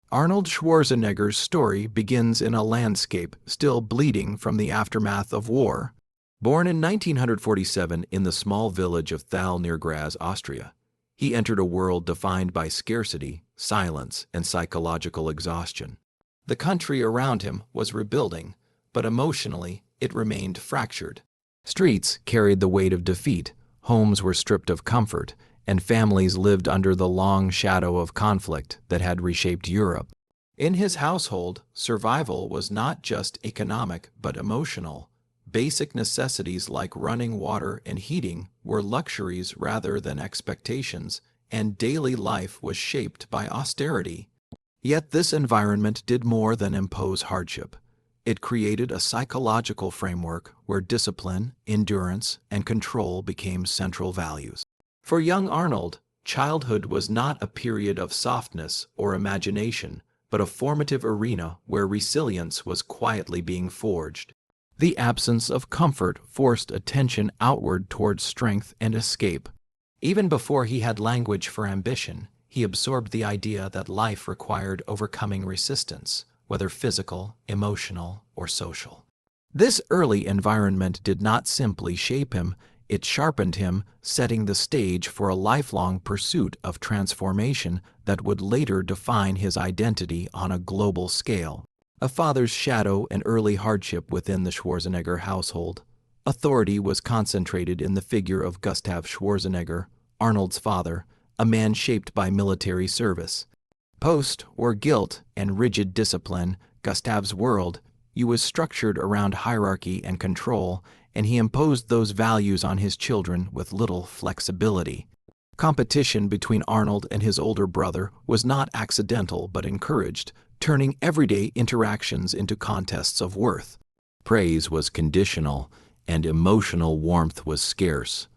Arnold Schwarzenegger's story begins in a landscape still bleeding from the aftermath of war. Born in 1947 in the small village of Thal near Graz, Austria, he entered a world defined by scarcity, silence, and psychological exhaustion. The country around him was rebuilding, but emotionally it remained fractured. Streets carried the weight of defeat, homes were stripped of comfort, and families lived under the long shadow of conflict that had reshaped Europe. In his household, survival was not just economic but emotional. Basic necessities like running water and heating were luxuries rather than expectations, and daily life was shaped by austerity. Yet this environment did more than impose hardship. It created a psychological framework where discipline, endurance, and control became central values. For young Arnold, childhood was not a period of softness or imagination, but a formative arena where resilience was quietly being forged. The absence of comfort forced attention outward towards strength and escape. Even before he had language for ambition, he absorbed the idea that life required overcoming resistance, whether physical, emotional, or social. This early environment did not simply shape him, it sharpened him, setting the stage for a lifelong pursuit of transformation that would later define his identity on a global scale. A father's shadow and early hardship within the Schwarzenegger household. Authority was concentrated in the figure of Gustav Schwarzenegger, Arnold's father, a man shaped by military service. Post-war guilt and rigid discipline, Gustav's world, was structured around hierarchy and control, and he imposed those values on his children with little flexibility. Competition between Arnold and his older brother was not accidental but encouraged, turning everyday interactions into contests of worth. Praise was conditional, and emotional warmth was scarce,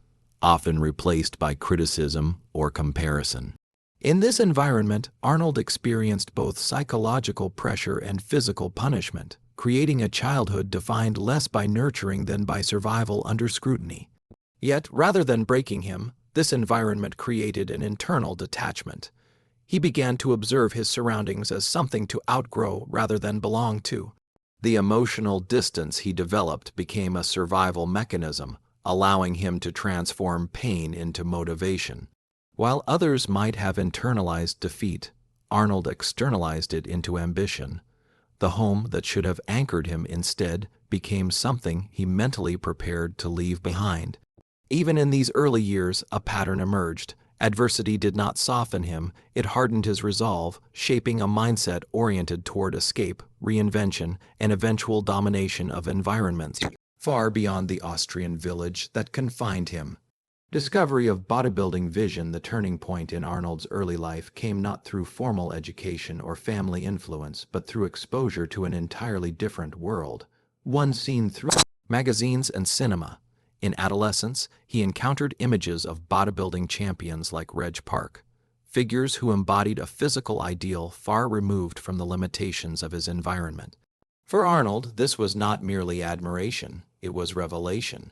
often replaced by criticism or comparison. In this environment, Arnold experienced both psychological pressure and physical punishment, creating a childhood defined less by nurturing than by survival under scrutiny. Yet, rather than breaking him, this environment created an internal detachment. He began to observe his surroundings as something to outgrow rather than belong to. The emotional distance he developed became a survival mechanism, allowing him to transform pain into motivation. While others might have internalized defeat, Arnold externalized it into ambition. The home that should have anchored him instead became something he mentally prepared to leave behind. Even in these early years, a pattern emerged. Adversity did not soften him, it hardened his resolve, shaping a mindset oriented toward escape, reinvention, and eventual domination of environments far beyond the Austrian village that confined him. Discovery of bodybuilding vision. The turning point in Arnold's early life came not through formal education or family influence, but through exposure to an entirely different world, one seen through magazines and cinema. In adolescence, he encountered images of bodybuilding champions like Reg Park, figures who embodied a physical ideal far removed from the limitations of his environment. For Arnold, this was not merely admiration, it was revelation.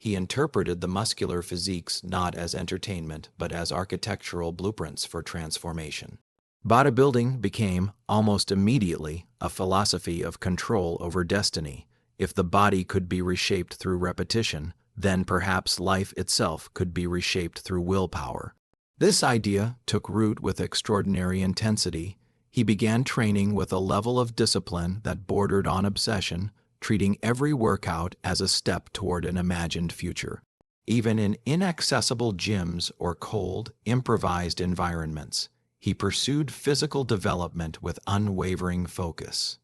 He interpreted the muscular physiques not as entertainment, but as architectural blueprints for transformation. Bodybuilding became, almost immediately, a philosophy of control over destiny. If the body could be reshaped through repetition, then perhaps life itself could be reshaped through willpower. This idea took root with extraordinary intensity. He began training with a level of discipline that bordered on obsession, treating every workout as a step toward an imagined future. Even in inaccessible gyms or cold, improvised environments, he pursued physical development with unwavering focus.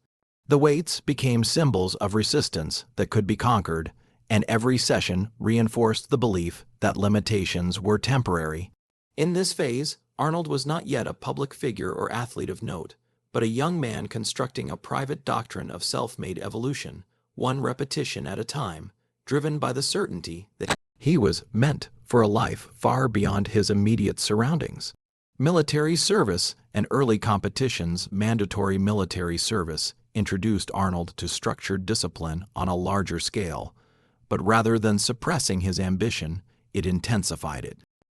The weights became symbols of resistance that could be conquered, and every session reinforced the belief that limitations were temporary. In this phase, Arnold was not yet a public figure or athlete of note, but a young man constructing a private doctrine of self-made evolution, one repetition at a time, driven by the certainty that he was meant for a life far beyond his immediate surroundings. Military service and early competitions. Mandatory military service introduced Arnold to structured discipline on a larger scale, but rather than suppressing his ambition, it intensified it.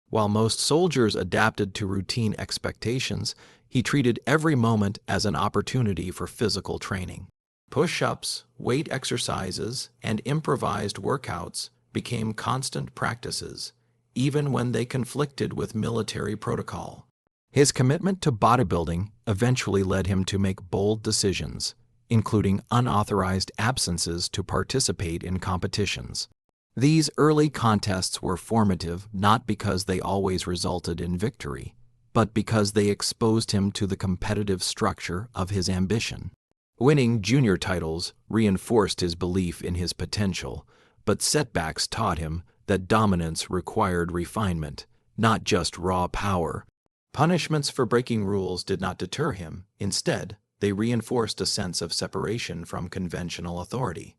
While most soldiers adapted to routine expectations, he treated every moment as an opportunity for physical training. Push-ups, weight exercises, and improvised workouts became constant practices, even when they conflicted with military protocol. His commitment to bodybuilding eventually led him to make bold decisions, including unauthorized absences to participate in competitions. These early contests were formative not because they always resulted in victory, but because they exposed him to the competitive structure of his ambition. Winning junior titles reinforced his belief in his potential, but setbacks taught him that dominance required refinement, not just raw power. Punishments for breaking rules did not deter him. Instead, they reinforced a sense of separation from conventional authority.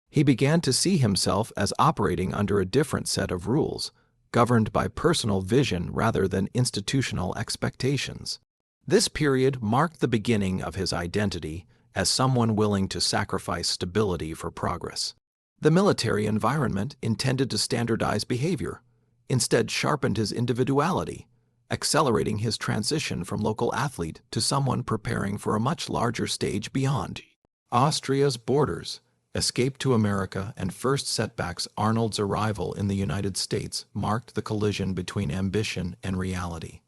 He began to see himself as operating under a different set of rules, governed by personal vision rather than institutional expectations. This period marked the beginning of his identity as someone willing to sacrifice stability for progress. The military environment, intended to standardize behavior, instead sharpened his individuality, accelerating his transition from local athlete to someone preparing for a much larger stage beyond Austria's borders. Escape to America and first setbacks. Arnold's arrival in the United States marked the collision between ambition and reality.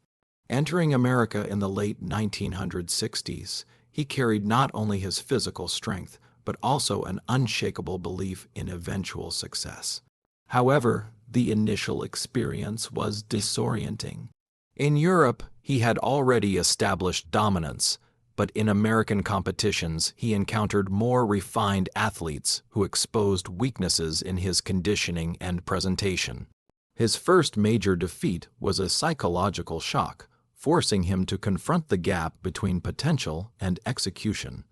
Entering America in the late 1960s, he carried not only his physical strength, but also an unshakable belief in eventual success. However, the initial experience was disorienting. In Europe, he had already established dominance, but in American competitions, he encountered more refined athletes who exposed weaknesses in his conditioning and presentation. His first major defeat was a psychological shock, forcing him to confront the gap between potential and execution.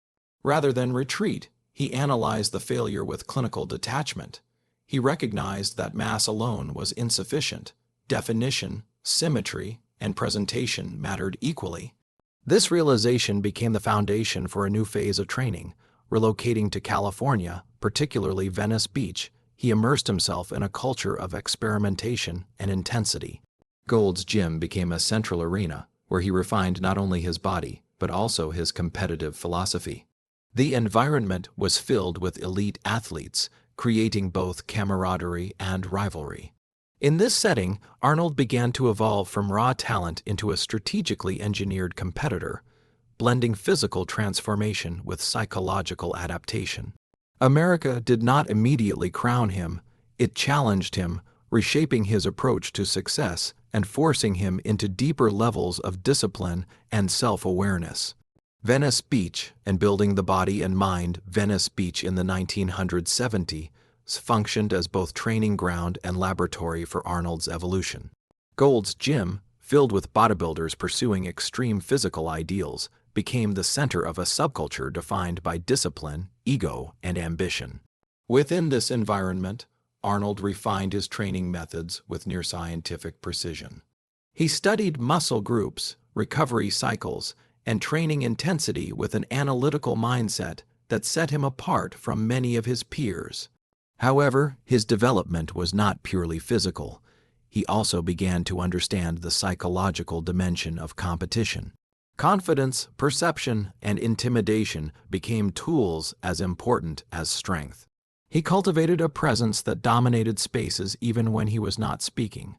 Rather than retreat, he analyzed the failure with clinical detachment. He recognized that mass alone was insufficient. Definition, symmetry, and presentation mattered equally. This realization became the foundation for a new phase of training. Relocating to California, particularly Venice Beach, he immersed himself in a culture of experimentation and intensity. Gold's Gym became a central arena where he refined not only his body, but also his competitive philosophy. The environment was filled with elite athletes, creating both camaraderie and rivalry. In this setting, Arnold began to evolve from raw talent into a strategically engineered competitor, blending physical transformation with psychological adaptation. America did not immediately crown him. It challenged him, reshaping his approach to success and forcing him into deeper levels of discipline and self-awareness. Venice Beach and building the body and mind. Venice Beach in the 1970s functioned as both training ground and laboratory for Arnold's evolution. Gold's Gym, filled with bodybuilders pursuing extreme physical ideals, became the center of a subculture defined by discipline, ego, and ambition. Within this environment, Arnold refined his training methods with near-scientific precision. He studied muscle groups, recovery cycles, and training intensity with an analytical mindset that set him apart from many of his peers. However, his development was not purely physical. He also began to understand the psychological dimension of competition. Confidence, perception, and intimidation became tools as important as strength. He cultivated a presence that dominated spaces even when he was not speaking,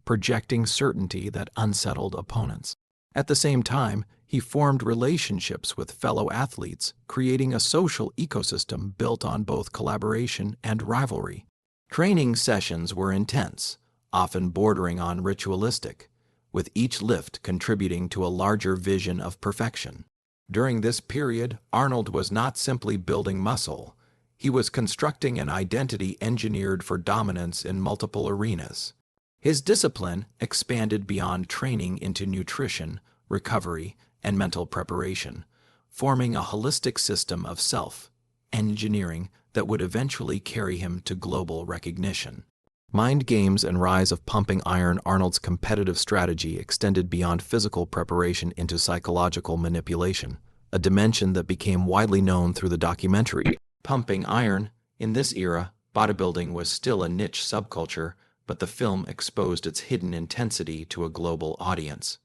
projecting certainty that unsettled opponents. At the same time, he formed relationships with fellow athletes, creating a social ecosystem built on both collaboration and rivalry. Training sessions were intense, often bordering on ritualistic, with each lift contributing to a larger vision of perfection. During this period, Arnold was not simply building muscle. He was constructing an identity engineered for dominance in multiple arenas. His discipline expanded beyond training into nutrition, recovery, and mental preparation, forming a holistic system of self-engineering that would eventually carry him to global recognition. Mind games and rise of pumping iron. Arnold's competitive strategy extended beyond physical preparation into psychological manipulation, a dimension that became widely known through the documentary Pumping Iron. In this era, bodybuilding was still a niche subculture, but the film exposed its hidden intensity to a global audience.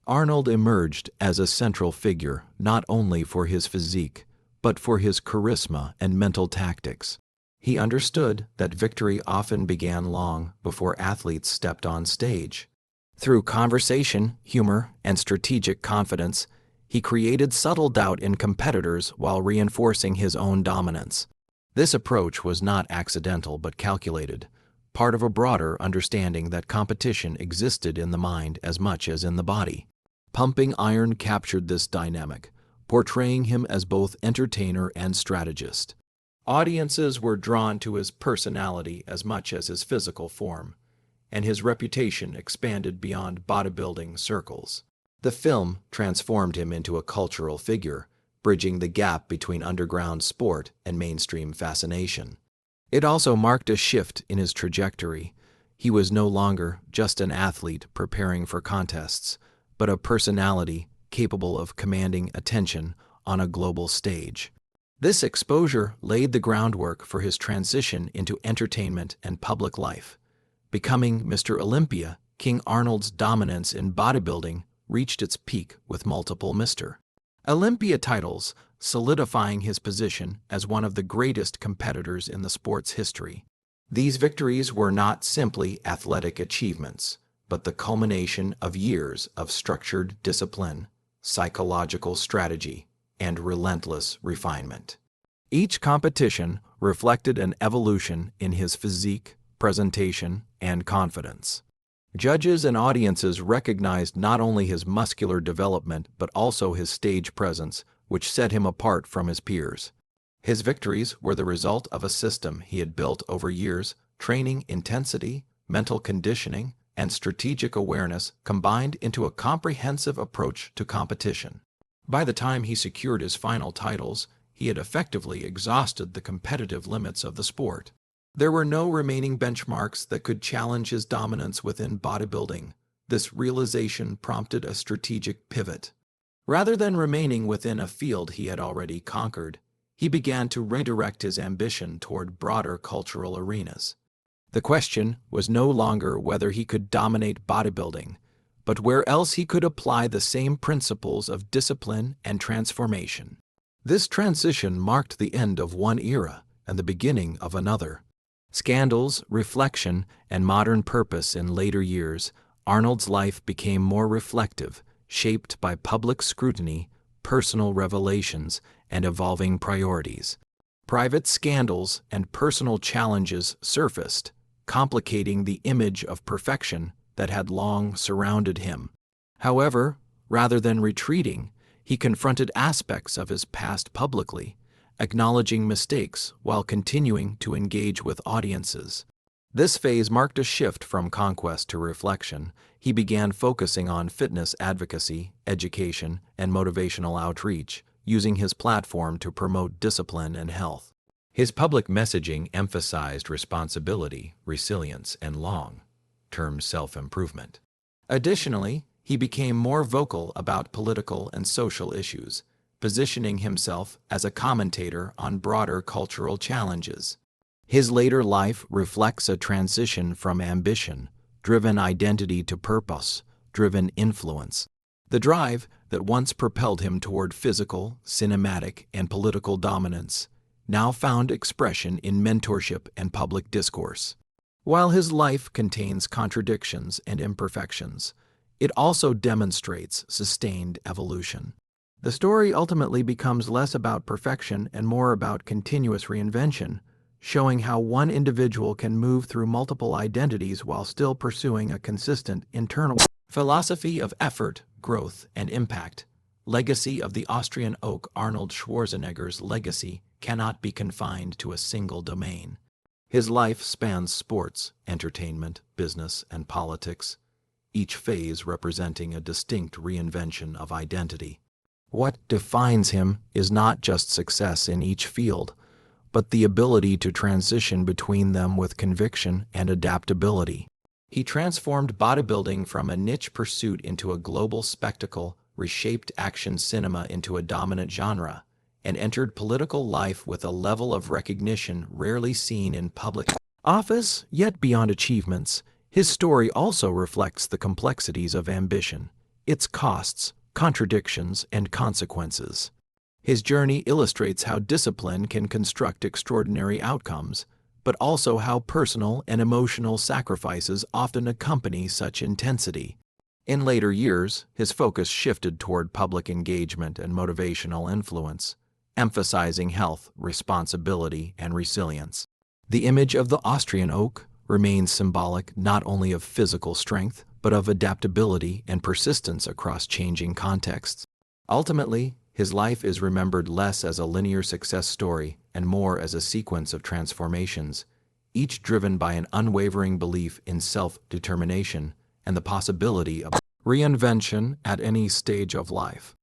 Arnold emerged as a central figure not only for his physique, but for his charisma and mental tactics. He understood that victory often began long before athletes stepped on stage. Through conversation, humor, and strategic confidence, he created subtle doubt in competitors while reinforcing his own dominance. This approach was not accidental but calculated, part of a broader understanding that competition existed in the mind as much as in the body. Pumping Iron captured this dynamic, portraying him as both entertainer and strategist. Audiences were drawn to his personality as much as his physical form, and his reputation expanded beyond bodybuilding circles. The film transformed him into a cultural figure, bridging the gap between underground sport and mainstream fascination. It also marked a shift in his trajectory. He was no longer just an athlete preparing for contests, but a personality capable of commanding attention on a global stage. This exposure laid the groundwork for his transition into entertainment and public life. Becoming Mr. Olympia, King Arnold's dominance in bodybuilding reached its peak with multiple Mr. Olympia titles, solidifying his position as one of the greatest competitors in the sport's history. These victories were not simply athletic achievements, but the culmination of years of structured discipline, psychological strategy, and relentless refinement. Each competition reflected an evolution in his physique, presentation, and confidence. Judges and audiences recognized not only his muscular development but also his stage presence, which set him apart from his peers. His victories were the result of a system he had built over years, training intensity, mental conditioning, and strategic awareness combined into a comprehensive approach to competition. By the time he secured his final titles, he had effectively exhausted the competitive limits of the sport. There were no remaining benchmarks that could challenge his dominance within bodybuilding. This realization prompted a strategic pivot. Rather than remaining within a field he had already conquered, he began to redirect his ambition toward broader cultural arenas. The question was no longer whether he could dominate bodybuilding, but where else he could apply the same principles of discipline and transformation. This transition marked the end of one era and the beginning of another. Scandals, reflection, and modern purpose in later years, Arnold's life became more reflective, shaped by public scrutiny, personal revelations, and evolving priorities. Private scandals and personal challenges surfaced, complicating the image of perfection that had long surrounded him. However, rather than retreating, he confronted aspects of his past publicly, acknowledging mistakes while continuing to engage with audiences. This phase marked a shift from conquest to reflection. He began focusing on fitness advocacy, education, and motivational outreach, using his platform to promote discipline and health. His public messaging emphasized responsibility, resilience, and long-term self-improvement. Additionally, he became more vocal about political and social issues, positioning himself as a commentator on broader cultural challenges. His later life reflects a transition from ambition-driven identity to purpose-driven influence. The drive that once propelled him toward physical, cinematic, and political dominance now found expression in mentorship and public discourse. While his life contains contradictions and imperfections, it also demonstrates sustained evolution. The story ultimately becomes less about perfection and more about continuous reinvention, showing how one individual can move through multiple identities while still pursuing a consistent internal philosophy of effort, growth, and impact. Legacy of the Austrian oak. Arnold Schwarzenegger's legacy cannot be confined to a single domain. His life spans sports, entertainment, business, and politics, each phase representing a distinct reinvention of identity. What defines him is not just success in each field, but the ability to transition between them with conviction and adaptability. He transformed bodybuilding from a niche pursuit into a global spectacle, reshaped action cinema into a dominant genre, and entered political life with a level of recognition rarely seen in public office. Yet beyond achievements, His story also reflects the complexities of ambition, its costs, contradictions, and consequences. His journey illustrates how discipline can construct extraordinary outcomes, but also how personal and emotional sacrifices often accompany such intensity. In later years, his focus shifted toward public engagement and motivational influence, emphasizing health, responsibility, and resilience. The image of the Austrian oak remains symbolic not only of physical strength, but of adaptability and persistence across changing contexts. Ultimately, his life is remembered less as a linear success story and more as a sequence of transformations, each driven by an unwavering belief in self-determination and the possibility of reinvention at any stage of life.